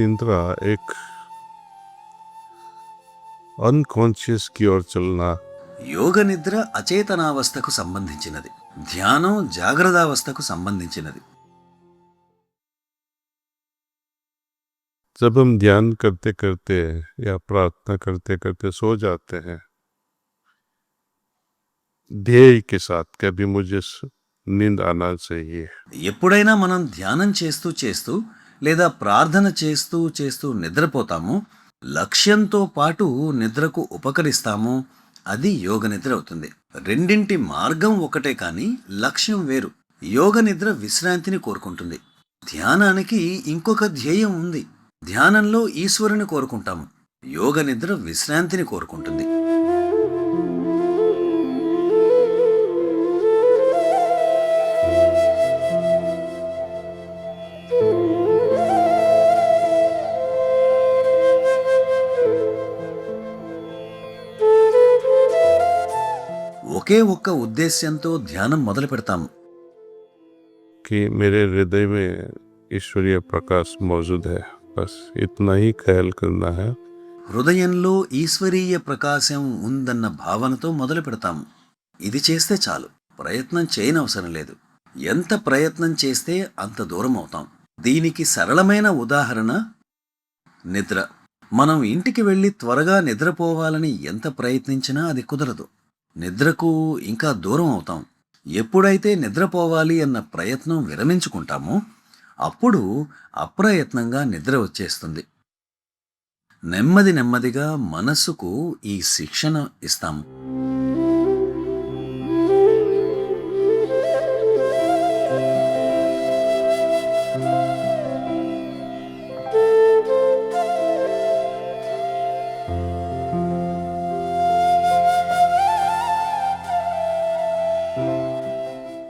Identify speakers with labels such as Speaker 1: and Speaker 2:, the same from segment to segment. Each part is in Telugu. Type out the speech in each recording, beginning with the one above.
Speaker 1: निद्रा एक अनकॉन्शियस की ओर चलना।
Speaker 2: యోగ నిద్ర అచేతనావస్థకు సంబంధించినది, ధ్యానం జాగ్రత్తావస్థకు సంబంధించినది.
Speaker 1: जब हम ध्यान करते करते या प्रार्थना करते करते सो जाते हैं ध्येय के साथ कि अभी मुझे नींद आना चाहिए,
Speaker 2: ఎప్పుడైనా మనం ధ్యానం చేస్తూ చేస్తూ లేదా ప్రార్థన చేస్తూ చేస్తూ నిద్రపోతామో, లక్ష్యంతో పాటు నిద్రకు ఉపకరిస్తామో, అది యోగ నిద్ర అవుతుంది. రెండింటి మార్గం ఒకటే కానీ లక్ష్యం వేరు. యోగ నిద్ర విశ్రాంతిని కోరుకుంటుంది. ధ్యానానికి ఇంకొక ధ్యేయం ఉంది. ధ్యానంలో ఈశ్వరుని కోరుకుంటాము. యోగ నిద్ర విశ్రాంతిని కోరుకుంటుంది. ఒకే ఒక్క ఉద్దేశ్యంతో ధ్యానం మొదలు పెడతాము.
Speaker 1: कि मेरे हृदय में ईश्वरीय प्रकाश मौजूद है, बस इतना ही ख्याल करना है.
Speaker 2: హృదయంలో ఈశ్వరీయ ప్రకాశం ఉందన్న భావనతో మొదలు పెడతాము. ఇది చేస్తే చాలు, ప్రయత్నం చేయనవసరం లేదు. ఎంత ప్రయత్నం చేస్తే అంత దూరం అవుతాం. దీనికి సరళమైన ఉదాహరణ నిద్ర. మనం ఇంటికి వెళ్ళి త్వరగా నిద్రపోవాలని ఎంత ప్రయత్నించినా అది కుదరదు. నిద్రకు ఇంకా దూరం అవుతాం. ఎప్పుడైతే నిద్రపోవాలి అన్న ప్రయత్నం విరమించుకుంటామో అప్పుడు అప్రయత్నంగా నిద్ర వచ్చేస్తుంది. నెమ్మది నెమ్మదిగా మనస్సుకు ఈ శిక్షణ ఇస్తాము.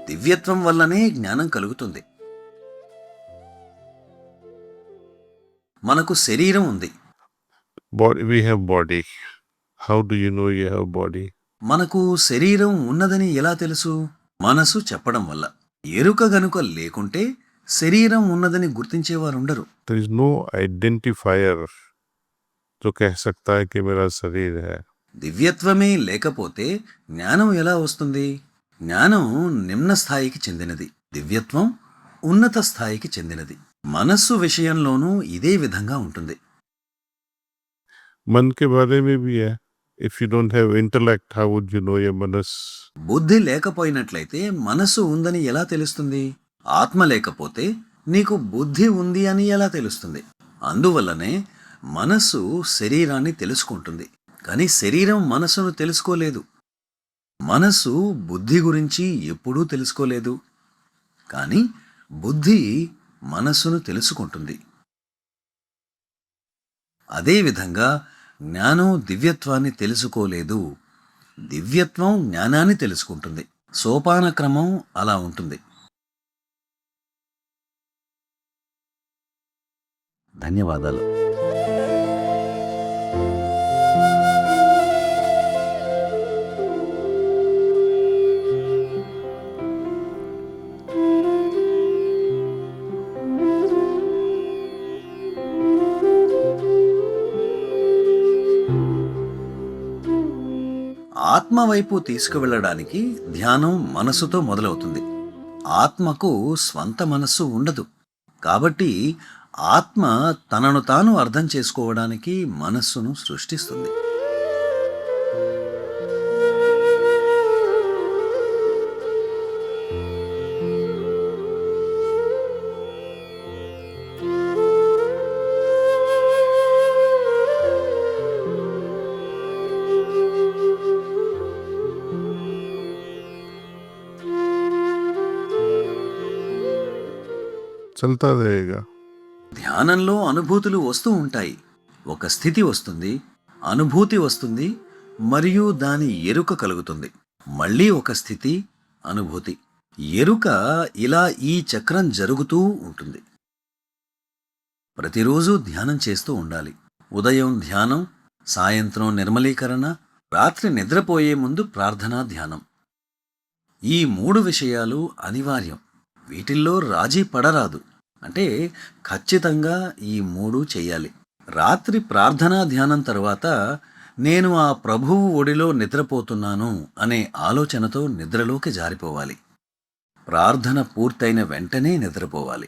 Speaker 2: దివ్యత్వం వల్లనే జ్ఞానం కలుగుతుంది. మనకు శరీరం ఉంది.
Speaker 1: We have body. How do you know you have body?
Speaker 2: మనకు శరీరం ఉన్నదని ఎలా తెలుసు? మనసు చెప్పడం వల్ల. ఎరుక గనుక లేకుంటే శరీరం ఉన్నదని గుర్తించేవారుండరు.
Speaker 1: There is no identifier जो कह सकता है कि मेरा शरीर है.
Speaker 2: దివ్యత్వమే లేకపోతే జ్ఞానం ఎలా వస్తుంది? జ్ఞానం నిమ్న స్థాయికి చెందినది, దివ్యత్వం ఉన్నత స్థాయికి చెందినది. మనస్సు విషయంలోనూ ఇదే విధంగా ఉంటుంది.
Speaker 1: मन के बारे में भी है. If you don't have intellect, how would you know your manas?
Speaker 2: బుద్ధి లేకపోయినట్లయితే మనస్సు ఉందని ఎలా తెలుస్తుంది? ఆత్మ లేకపోతే నీకు బుద్ధి ఉంది అని ఎలా తెలుస్తుంది? అందువల్లనే మనస్సు శరీరాన్ని తెలుసుకుంటుంది, కానీ శరీరం మనస్సును తెలుసుకోలేదు. మనస్సు బుద్ధి గురించి ఎప్పుడూ తెలుసుకోలేదు, కానీ బుద్ధి మనస్సును తెలుసుకుంటుంది. అదేవిధంగా జ్ఞానం దివ్యత్వాన్ని తెలుసుకోలేదు, దివ్యత్వం జ్ఞానాన్ని తెలుసుకుంటుంది. సోపాన క్రమం అలా ఉంటుంది. ధన్యవాదాలు. ఆత్మ వైపు తీసుకువెళ్ళడానికి ధ్యానం మనస్సుతో మొదలవుతుంది. ఆత్మకు స్వంత మనస్సు ఉండదు, కాబట్టి ఆత్మ తనను తాను అర్థం చేసుకోవడానికి మనస్సును సృష్టిస్తుంది.
Speaker 1: चलता रहेगा.
Speaker 2: ధ్యానంలో అనుభూతులు వస్తూ ఉంటాయి. ఒక స్థితి వస్తుంది, అనుభూతి వస్తుంది, మరియు దాని ఎరుక కలుగుతుంది. మళ్ళీ ఒక స్థితి, అనుభూతి, ఎరుక, ఇలా ఈ చక్రం జరుగుతూ ఉంటుంది. ప్రతిరోజు ధ్యానం చేస్తూ ఉండాలి. ఉదయం ధ్యానం, సాయంత్రం నిర్మలీకరణ, రాత్రి నిద్రపోయే ముందు ప్రార్థనా ధ్యానం. ఈ 3 విషయాలు అనివార్యం. వీటిల్లో రాజీ పడరాదు. అంటే ఖచ్చితంగా ఈ 3 చెయ్యాలి. రాత్రి ప్రార్థనా ధ్యానం తర్వాత నేను ఆ ప్రభువు ఒడిలో నిద్రపోతున్నాను అనే ఆలోచనతో నిద్రలోకి జారిపోవాలి. ప్రార్థన పూర్తయిన వెంటనే నిద్రపోవాలి.